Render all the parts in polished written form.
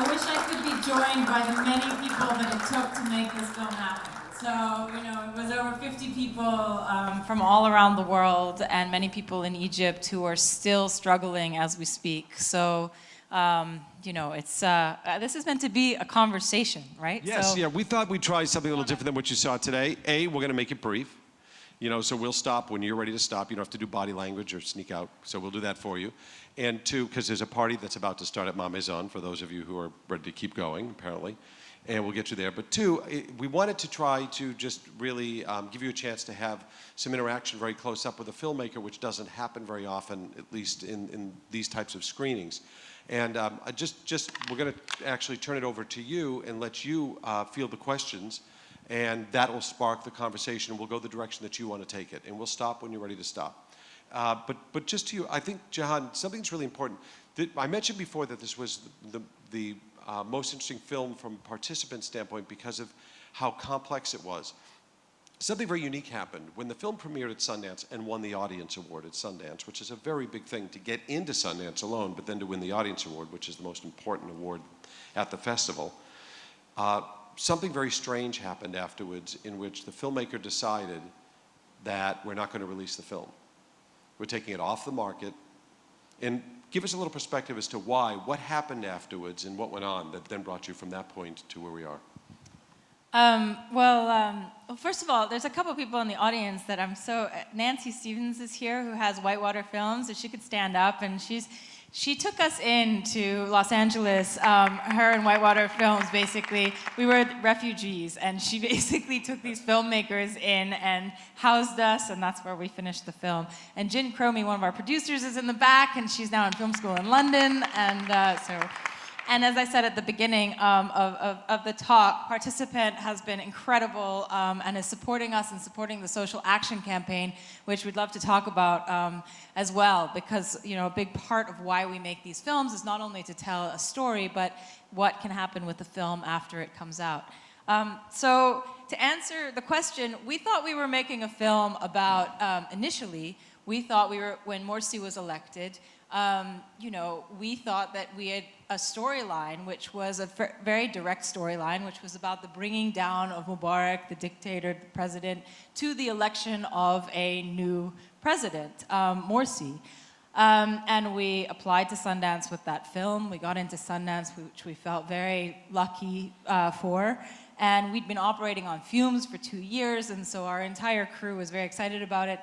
I wish I could be joined by the many people that it took to make this film happen. So, it was over 50 people from all around the world and many people in Egypt who are still struggling as we speak. So, this is meant to be a conversation, right? Yes, yeah. We thought we'd try something a little different than what you saw today. We're going to make it brief. So we'll stop when you're ready to stop. You don't have to do body language or sneak out. So we'll do that for you. And two, because there's a party that's about to start at Ma Maison for those of you who are ready to keep going, apparently. And we'll get you there. But two, we wanted to try to just really give you a chance to have some interaction very close up with a filmmaker, which doesn't happen very often, at least in these types of screenings. And we're going to actually turn it over to you and let you field the questions. And that'll spark the conversation. We'll go the direction that you want to take it. And we'll stop when you're ready to stop. But just to you, I think, Jehane, something's really important. I mentioned before that this was the most interesting film from a participant standpoint because of how complex it was. Something very unique happened. When the film premiered at Sundance and won the Audience Award at Sundance, which is a very big thing to get into Sundance alone, but then to win the Audience Award, which is the most important award at the festival, something very strange happened afterwards in which the filmmaker decided that we're not going to release the film. We're taking it off the market. And give us a little perspective as to why, what happened afterwards and what went on that then brought you from that point to where we are. Well, first of all, there's a couple people in the audience that Nancy Stevens is here who has Whitewater Films. If she could stand up, and she took us into Los Angeles, her and Whitewater Films, basically. We were refugees, and she basically took these filmmakers in and housed us, and that's where we finished the film. And Jen Cromie, one of our producers, is in the back, and she's now in film school in London, and as I said at the beginning of the talk, Participant has been incredible and is supporting us and supporting the social action campaign, which we'd love to talk about as well, because a big part of why we make these films is not only to tell a story, but what can happen with the film after it comes out. So to answer the question, we thought we were making a film about, initially, we thought when Morsi was elected, we thought that we had a storyline, which was a very direct storyline, which was about the bringing down of Mubarak, the dictator, the president, to the election of a new president, Morsi. And we applied to Sundance with that film. We got into Sundance, which we felt very lucky for. And we'd been operating on fumes for 2 years, and so our entire crew was very excited about it.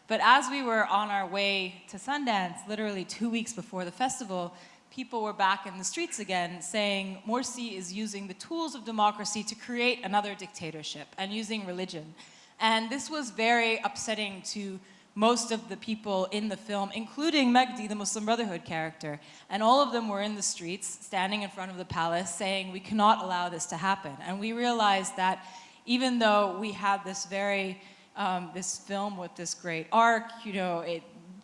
But as we were on our way to Sundance, literally 2 weeks before the festival, people were back in the streets again saying Morsi is using the tools of democracy to create another dictatorship and using religion. And this was very upsetting to most of the people in the film, including Magdi, the Muslim Brotherhood character. And all of them were in the streets, standing in front of the palace, saying we cannot allow this to happen. And we realized that even though we had this this film with this great arc,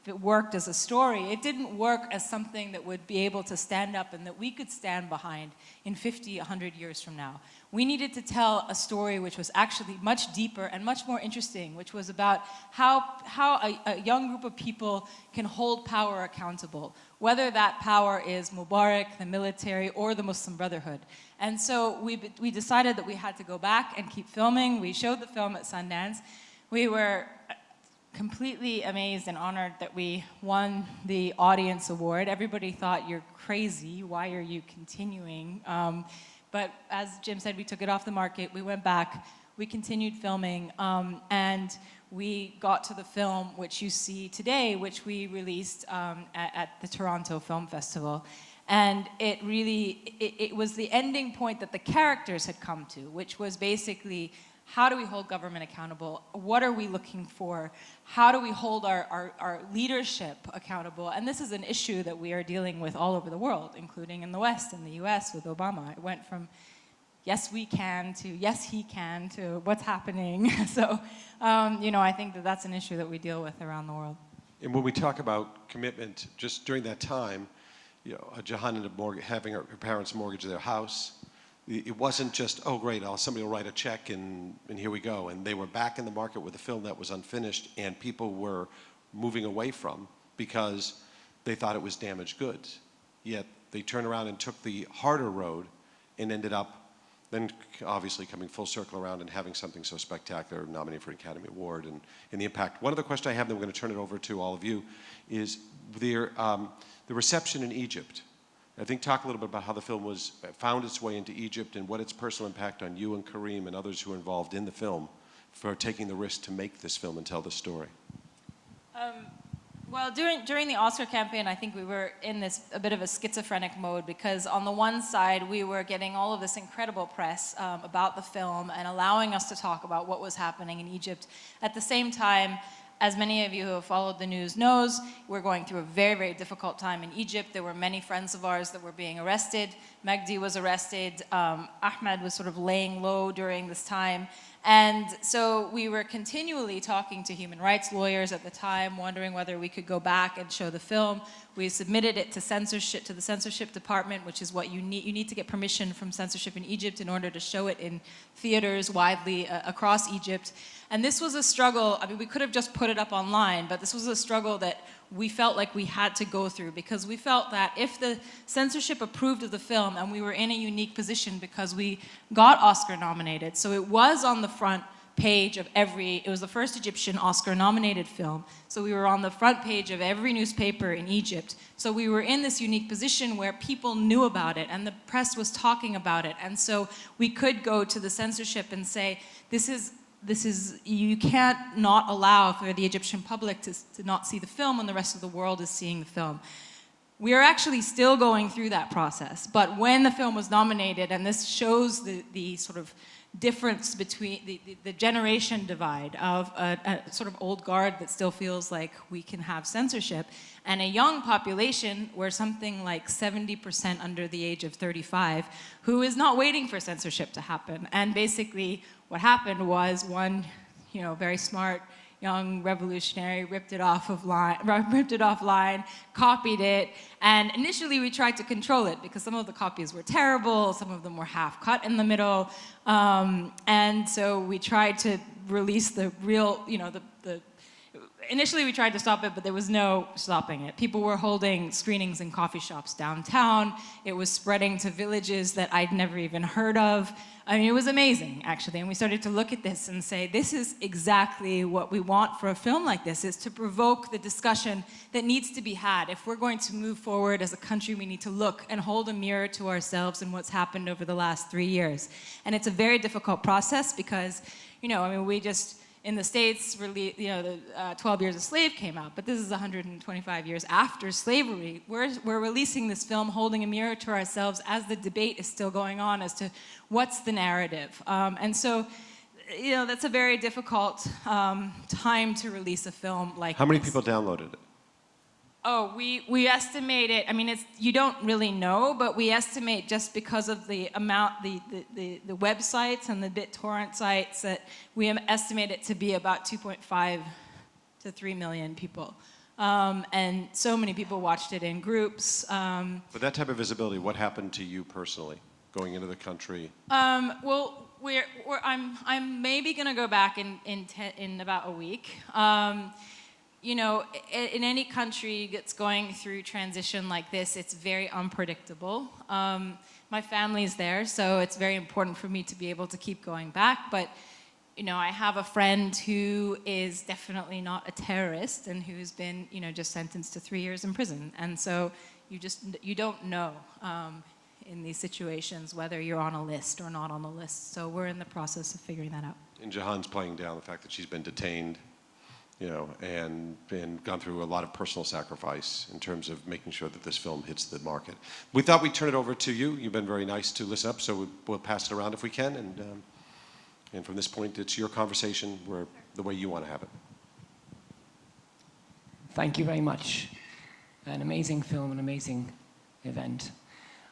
it worked as a story, it didn't work as something that would be able to stand up and that we could stand behind in 50, 100 years from now. We needed to tell a story which was actually much deeper and much more interesting, which was about how a young group of people can hold power accountable, whether that power is Mubarak, the military, or the Muslim Brotherhood. And so we decided that we had to go back and keep filming. We showed the film at Sundance. We were completely amazed and honored that we won the Audience Award. Everybody thought, you're crazy, why are you continuing? But as Jim said, we took it off the market, we went back, we continued filming, and we got to the film which you see today, which we released at the Toronto Film Festival. And it was the ending point that the characters had come to, which was basically, how do we hold government accountable? What are we looking for? How do we hold our leadership accountable? And this is an issue that we are dealing with all over the world, including in the West, in the US with Obama. It went from yes, we can to yes, he can to what's happening. So, I think that that's an issue that we deal with around the world. And when we talk about commitment, just during that time, Jehane ended up having her parents mortgage their house. It wasn't just, oh great, somebody will write a check and here we go. And they were back in the market with a film that was unfinished and people were moving away from because they thought it was damaged goods. Yet they turned around and took the harder road and ended up then obviously coming full circle around and having something so spectacular, nominated for an Academy Award and the impact. One other question I have, then we're going to turn it over to all of you, is the reception in Egypt. I think talk a little bit about how the film found its way into Egypt and what its personal impact on you and Kareem and others who are involved in the film for taking the risk to make this film and tell this story. Well, during the Oscar campaign, I think we were in a bit of a schizophrenic mode, because on the one side, we were getting all of this incredible press about the film and allowing us to talk about what was happening in Egypt. At the same time, as many of you who have followed the news knows, we're going through a very, very difficult time in Egypt. There were many friends of ours that were being arrested. Magdi was arrested. Ahmed was sort of laying low during this time. And so we were continually talking to human rights lawyers at the time, wondering whether we could go back and show the film. We submitted it to censorship, to the censorship department, which is what you need. You need to get permission from censorship in Egypt in order to show it in theaters widely across Egypt. And this was a struggle. I mean, we could have just put it up online, but this was a struggle that we felt like we had to go through, because we felt that if the censorship approved of the film, and we were in a unique position because we got Oscar nominated, so it was on the front page of it was the first Egyptian Oscar nominated film, so we were on the front page of every newspaper in Egypt. So we were in this unique position where people knew about it and the press was talking about it, and so we could go to the censorship and say, you can't not allow for the Egyptian public to not see the film when the rest of the world is seeing the film. We are actually still going through that process, but when the film was nominated, and this shows the sort of difference between the generation divide of a sort of old guard that still feels like we can have censorship, and a young population where something like 70% under the age of 35 who is not waiting for censorship to happen. And basically what happened was one, very smart young revolutionary ripped it offline, copied it, and initially we tried to control it because some of the copies were terrible, some of them were half cut in the middle, and so we tried to release the real, initially we tried to stop it, but there was no stopping it. People were holding screenings in coffee shops downtown. It was spreading to villages that I'd never even heard of. I mean, it was amazing, actually. And we started to look at this and say, this is exactly what we want for a film like this, is to provoke the discussion that needs to be had. If we're going to move forward as a country, we need to look and hold a mirror to ourselves and what's happened over the last 3 years. And it's a very difficult process because, we just, in the States, the 12 Years a Slave came out, but this is 125 years after slavery. We're releasing this film, holding a mirror to ourselves as the debate is still going on as to what's the narrative. And so, that's a very difficult time to release a film like this. How many people downloaded it? Oh, we estimate it. I mean, you don't really know, but we estimate just because of the amount, the websites and the BitTorrent sites, that we estimate it to be about 2.5 to 3 million people. And so many people watched it in groups. With that type of visibility, what happened to you personally going into the country? Well, I'm maybe going to go back in about a week. In any country that's going through transition like this, it's very unpredictable. My family's there, so it's very important for me to be able to keep going back. But, I have a friend who is definitely not a terrorist and who's been, just sentenced to 3 years in prison. And so you don't know in these situations whether you're on a list or not on the list. So we're in the process of figuring that out. And Jehane's playing down the fact that she's been detained, and gone through a lot of personal sacrifice in terms of making sure that this film hits the market. We thought we'd turn it over to you. You've been very nice to listen up, so we'll pass it around if we can. And from this point, it's your conversation the way you want to have it. Thank you very much. An amazing film, an amazing event.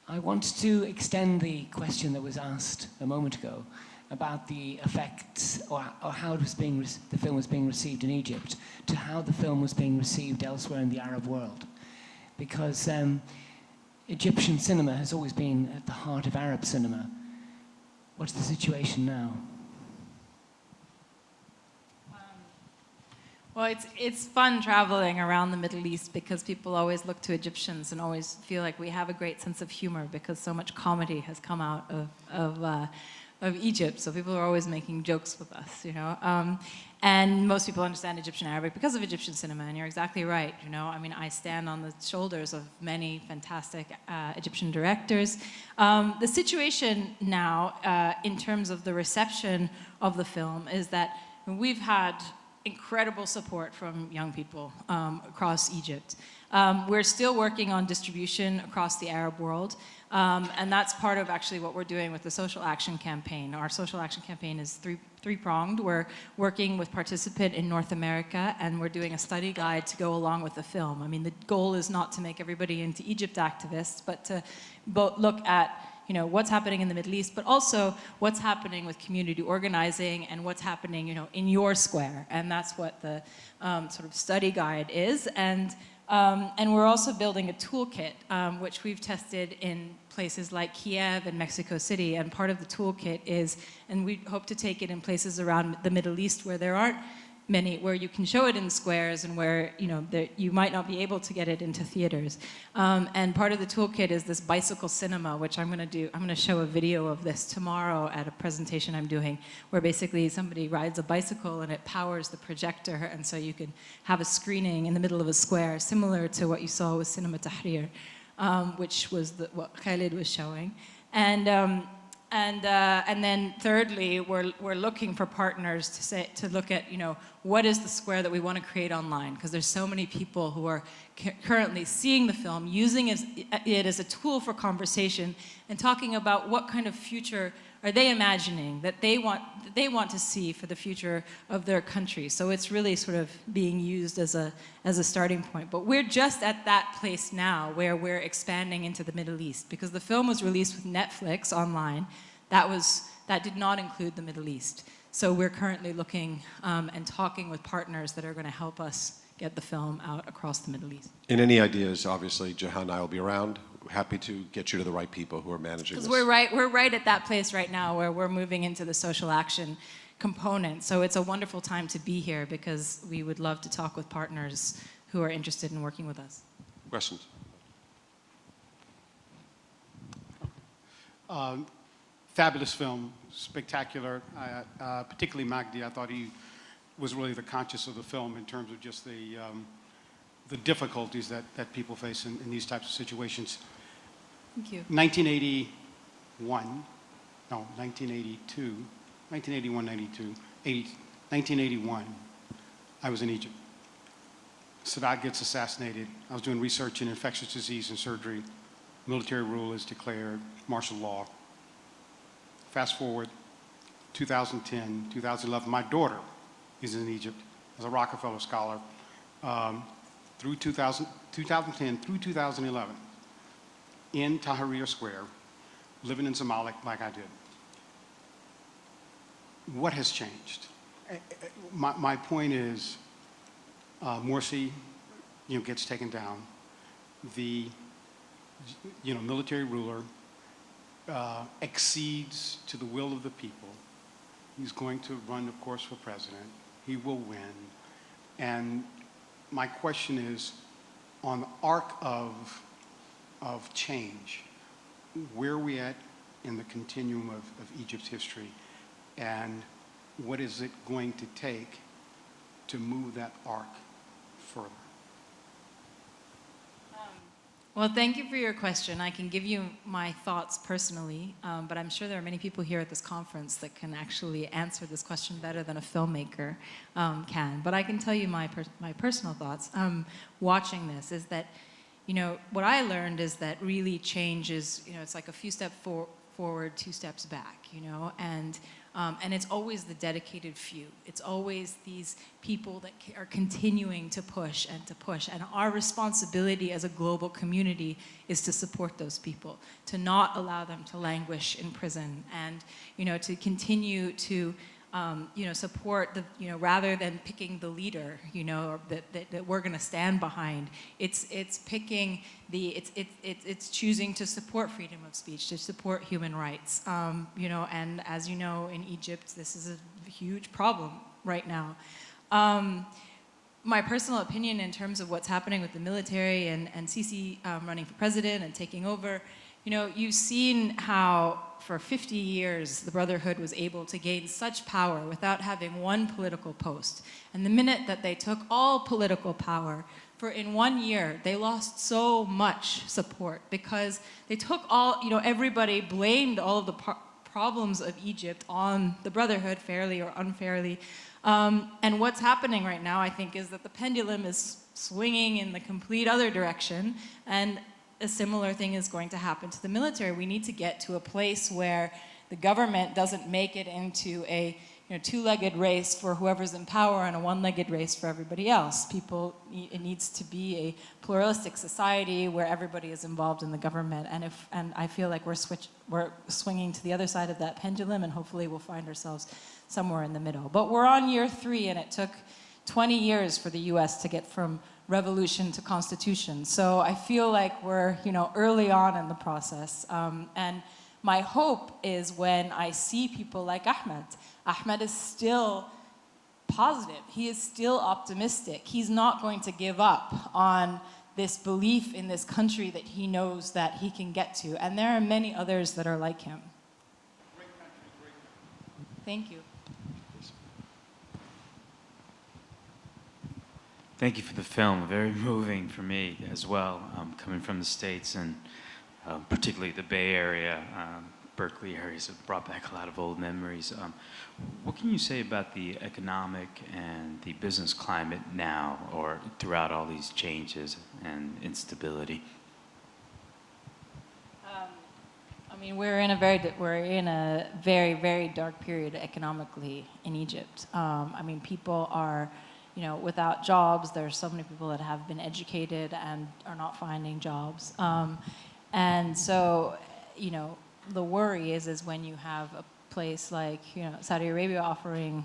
I want to extend the question that was asked a moment ago about the effects or how the film was being received in Egypt to how the film was being received elsewhere in the Arab world. Because Egyptian cinema has always been at the heart of Arab cinema. What's the situation now? Well, it's fun traveling around the Middle East because people always look to Egyptians and always feel like we have a great sense of humor because so much comedy has come out of Egypt. So people are always making jokes with us, you know. And most people understand Egyptian Arabic because of Egyptian cinema, and you're exactly right, you know. I mean, I stand on the shoulders of many fantastic Egyptian directors. The situation now, in terms of the reception of the film, is that we've had incredible support from young people across Egypt. We're still working on distribution across the Arab world, and that's part of actually what we're doing with the social action campaign. Our social action campaign is three-pronged. We're working with Participant in North America, and we're doing a study guide to go along with the film. I mean, the goal is not to make everybody into Egypt activists, but to look at what's happening in the Middle East, but also what's happening with community organizing and what's happening, in your square. And that's what the sort of study guide is. And we're also building a toolkit, which we've tested in places like Kiev and Mexico City. And part of the toolkit is, and we hope to take it in places around the Middle East where there aren't many, where you can show it in squares and where you might not be able to get it into theaters. And part of the toolkit is this bicycle cinema, which I'm going to show a video of this tomorrow at a presentation I'm doing, where basically somebody rides a bicycle and it powers the projector, and so you can have a screening in the middle of a square, similar to what you saw with Cinema Tahrir, which was what Khalid was showing. And then thirdly, we're looking for partners to look at, what is the square that we want to create online? Because there's so many people who are currently seeing the film, using it as a tool for conversation, and talking about what kind of future are they imagining that they want to see for the future of their country. So it's really sort of being used as a starting point. But we're just at that place now where we're expanding into the Middle East, because the film was released with Netflix online. That did not include the Middle East. So we're currently looking and talking with partners that are going to help us get the film out across the Middle East. And any ideas, obviously, Jehane and I will be around. Happy to get you to the right people who are managing this. Because we're right at that place right now where we're moving into the social action component. So it's a wonderful time to be here because we would love to talk with partners who are interested in working with us. Questions? Fabulous film, spectacular. Particularly Magdi, I thought he was really the conscious of the film in terms of just the difficulties that people face in these types of situations. Thank you. 1981, I was in Egypt. Sadat gets assassinated. I was doing research in infectious disease and surgery. Military rule is declared, martial law. Fast forward, 2010, 2011, my daughter is in Egypt as a Rockefeller Scholar through 2010 through 2011 in Tahrir Square, living in Zamalek like I did. What has changed? My point is, Morsi, gets taken down. The, military ruler accedes to the will of the people. He's going to run, of course, for president. He will win. And my question is, on the arc of change, where are we at in the continuum of Egypt's history, and what is it going to take to move that arc further? Well, thank you for your question. I can give you my thoughts personally, but I'm sure there are many people here at this conference that can actually answer this question better than a filmmaker can. But I can tell you my personal thoughts. Watching this is that, what I learned is that really change is, it's like a few steps forward, 2 steps back, and it's always the dedicated few. It's always these people that are continuing to push and to push. And our responsibility as a global community is to support those people, to not allow them to languish in prison, and to continue to support the, rather than picking the leader, that we're going to stand behind. It's picking it's choosing to support freedom of speech, to support human rights. And as you know, in Egypt, this is a huge problem right now. my personal opinion in terms of what's happening with the military and Sisi running for president and taking over, you've seen how for 50 years the Brotherhood was able to gain such power without having one political post. And the minute that they took all political power, in 1 year, they lost so much support because they took everybody blamed all of the problems of Egypt on the Brotherhood, fairly or unfairly. And what's happening right now, I think, is that the pendulum is swinging in the complete other direction, and a similar thing is going to happen to the military. We need to get to a place where the government doesn't make it into a two-legged race for whoever's in power and a one-legged race for everybody else. It needs to be a pluralistic society where everybody is involved in the government. And I feel like we're swinging to the other side of that pendulum, and hopefully we'll find ourselves somewhere in the middle. But we're on year 3, and it took 20 years for the U.S. to get from revolution to constitution. So I feel like we're early on in the process. And my hope is when I see people like Ahmed. Ahmed is still positive. He is still optimistic. He's not going to give up on this belief in this country that he knows that he can get to. And there are many others that are like him. Great country, great country. Thank you. Thank you for the film. Very moving for me as well, coming from the States and particularly the Bay Area, Berkeley areas have brought back a lot of old memories. What can you say about the economic and the business climate now, or throughout all these changes and instability? We're in a very, very dark period economically in Egypt. People are without jobs. There's so many people that have been educated and are not finding jobs. And so, the worry is when you have a place like, Saudi Arabia offering,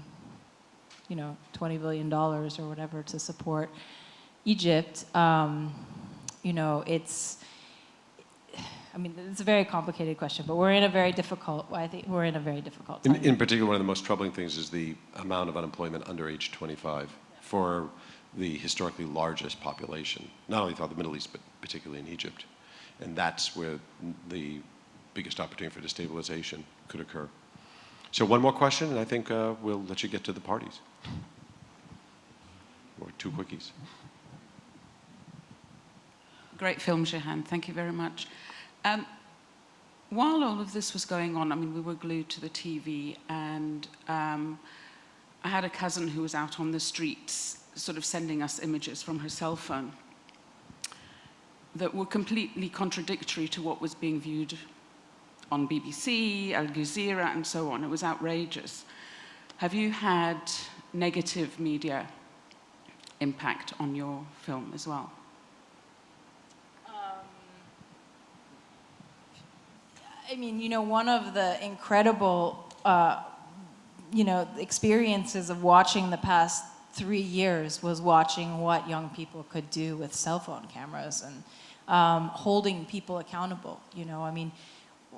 $20 billion or whatever to support Egypt, it's a very complicated question, but we're in a very difficult time. In particular, one of the most troubling things is the amount of unemployment under age 25 for the historically largest population, not only throughout the Middle East, but particularly in Egypt. And that's where the biggest opportunity for destabilization could occur. So one more question, and I think we'll let you get to the parties. Or 2 quickies. Great film, Jehane. Thank you very much. While all of this was going on, we were glued to the TV, and I had a cousin who was out on the streets sort of sending us images from her cell phone that were completely contradictory to what was being viewed on BBC, Al Jazeera, and so on. It was outrageous. Have you had negative media impact on your film as well? One of the incredible, experiences of watching the past 3 years was watching what young people could do with cell phone cameras and holding people accountable.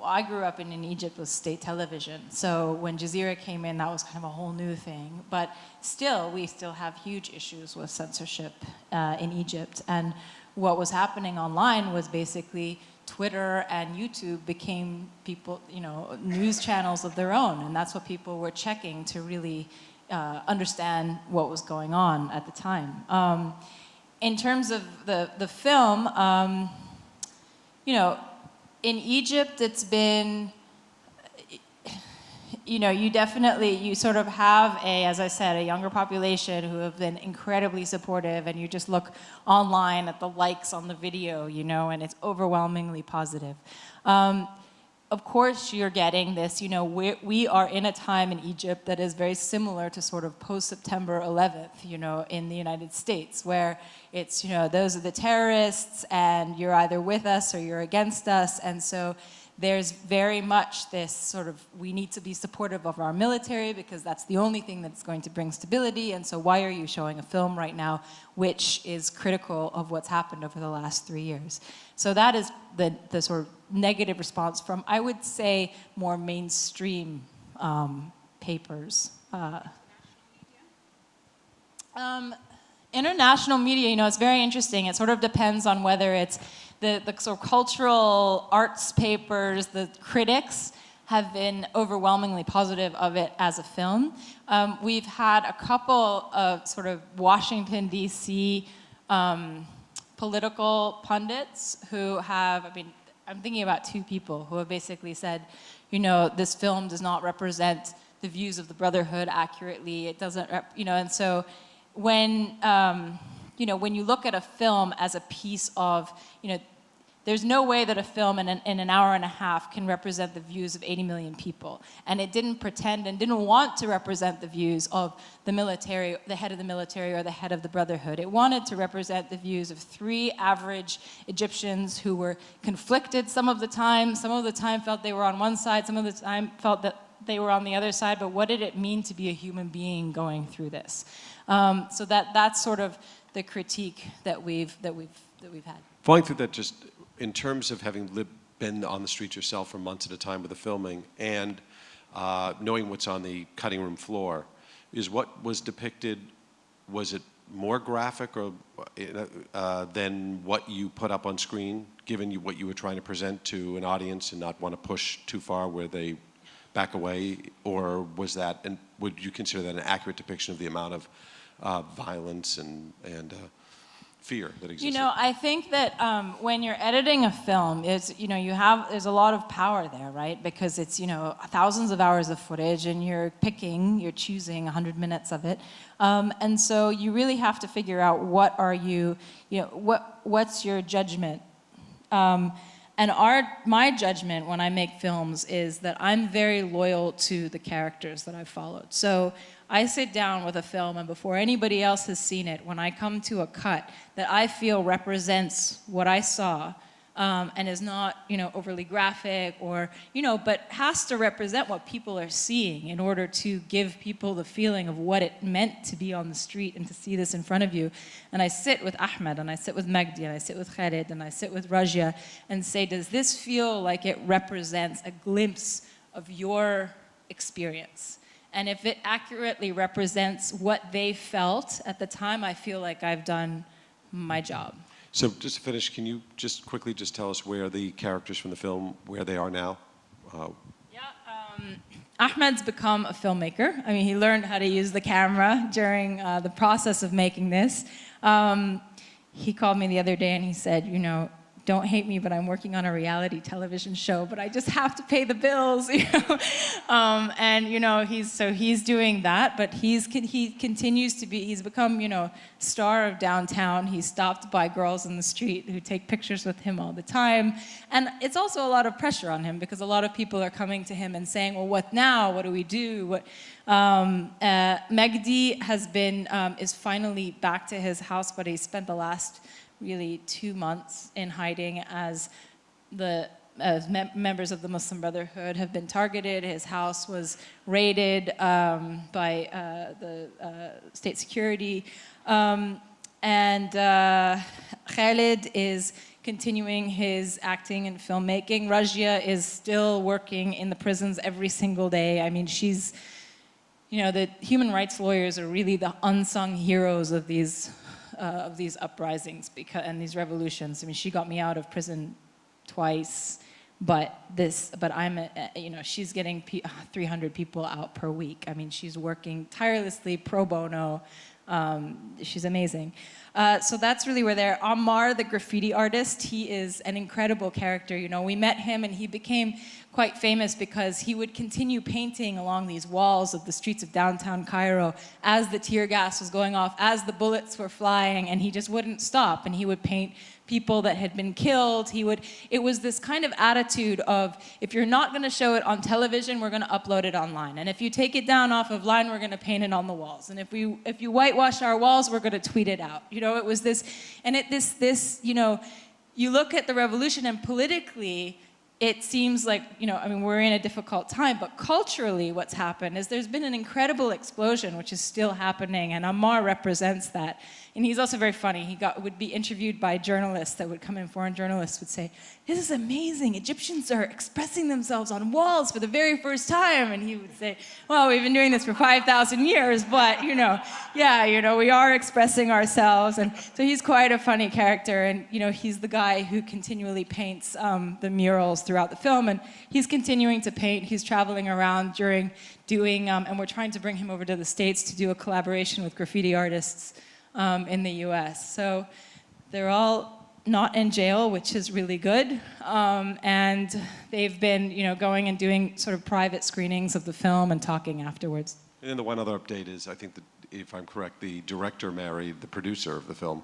I grew up in Egypt with state television, so when Jazeera came in, that was kind of a whole new thing. But we still have huge issues with censorship in Egypt. And what was happening online was basically Twitter and YouTube became news channels of their own, and that's what people were checking to really understand what was going on at the time. In terms of the film, in Egypt, it's been, you sort of have as I said, a younger population who have been incredibly supportive, and you just look online at the likes on the video, and it's overwhelmingly positive. Of course, you're getting this, we are in a time in Egypt that is very similar to sort of post-September 11th, in the United States, where it's, those are the terrorists, and you're either with us or you're against us, and so there's very much this sort of, we need to be supportive of our military because that's the only thing that's going to bring stability, and so why are you showing a film right now which is critical of what's happened over the last 3 years? So that is the sort of negative response from, I would say, more mainstream papers. International media, it's very interesting. It sort of depends on whether it's the sort of cultural arts papers, the critics have been overwhelmingly positive of it as a film. We've had a couple of sort of Washington, D.C. Political pundits who have, I'm thinking about two people who have basically said, this film does not represent the views of the Brotherhood accurately. It doesn't, and so when you look at a film as a piece of, there's no way that a film in an hour and a half can represent the views of 80 million people. And it didn't pretend and didn't want to represent the views of the military, the head of the military or the head of the Brotherhood. It wanted to represent the views of 3 average Egyptians who were conflicted some of the time felt they were on one side, some of the time felt that they were on the other side, but what did it mean to be a human being going through this? So that's sort of the critique that we've had. Flying through that, just in terms of having been on the streets yourself for months at a time with the filming and knowing what's on the cutting room floor, is what was depicted, was it more graphic or than what you put up on screen, given what you were trying to present to an audience and not want to push too far where they back away? Or was that, and would you consider that an accurate depiction of the amount of violence and fear that exists? I think that when you're editing a film, there's a lot of power there, right? Because it's, thousands of hours of footage and you're choosing 100 minutes of it. And so you really have to figure out what's your judgment. And my judgment when I make films is that I'm very loyal to the characters that I've followed. So I sit down with a film, and before anybody else has seen it, when I come to a cut that I feel represents what I saw, and is not, overly graphic or, but has to represent what people are seeing in order to give people the feeling of what it meant to be on the street and to see this in front of you. And I sit with Ahmed, and I sit with Magdi, and I sit with Khalid, and I sit with Rajia, and say, does this feel like it represents a glimpse of your experience? And if it accurately represents what they felt at the time, I feel like I've done my job. So just to finish, can you just quickly just tell us where the characters from the film, where they are now? Ahmed's become a filmmaker. He learned how to use the camera during the process of making this. He called me the other day and he said, don't hate me, but I'm working on a reality television show, but I just have to pay the bills, he's doing that, but he continues to be, he's become, star of downtown. He's stopped by girls in the street who take pictures with him all the time. And it's also a lot of pressure on him because a lot of people are coming to him and saying, well, what now? What do we do? Magdi is finally back to his house, but he spent the last really 2 months in hiding as members of the Muslim Brotherhood have been targeted. His house was raided by the state security. And Khalid is continuing his acting and filmmaking. Rajia is still working in the prisons every single day. She's, the human rights lawyers are really the unsung heroes of these uprisings and these revolutions. She got me out of prison twice, but she's getting 300 people out per week. She's working tirelessly pro bono. She's amazing. So that's really where they're. Ammar, the graffiti artist, he is an incredible character. We met him and he became quite famous because he would continue painting along these walls of the streets of downtown Cairo as the tear gas was going off, as the bullets were flying, and he just wouldn't stop. And he would paint people that had been killed. It was this kind of attitude of, if you're not going to show it on television, we're going to upload it online. And if you take it down off of line, we're going to paint it on the walls. And if you whitewash our walls, we're going to tweet it out. It was this, and you look at the revolution and politically, it seems like, we're in a difficult time, but culturally what's happened is there's been an incredible explosion, which is still happening, and Ammar represents that. And he's also very funny. He would be interviewed by journalists that would come in, foreign journalists would say, "This is amazing. Egyptians are expressing themselves on walls for the very first time." And he would say, "Well, we've been doing this for 5,000 years, but, we are expressing ourselves." And so he's quite a funny character. And, he's the guy who continually paints the murals throughout the film. And he's continuing to paint. He's traveling around and we're trying to bring him over to the States to do a collaboration with graffiti artists in the US. So they're all not in jail, which is really good. And they've been, going and doing sort of private screenings of the film and talking afterwards. And then the one other update is, I think that, if I'm correct, the director married the producer of the film.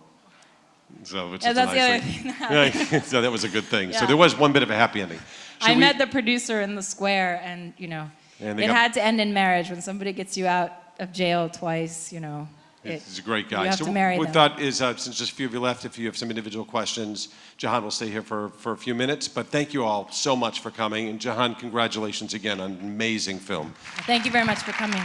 So which is that's a the other nice thing that happened. Yeah, so that was a good thing. Yeah. So there was one bit of a happy ending. I met the producer in the square, and, And it had to end in marriage. When somebody gets you out of jail twice, He's a great guy. You have to marry we them. thought is, since just a few of you left, if you have some individual questions, Jehane will stay here for a few minutes. But thank you all so much for coming. And Jehane, congratulations again on an amazing film. Thank you very much for coming.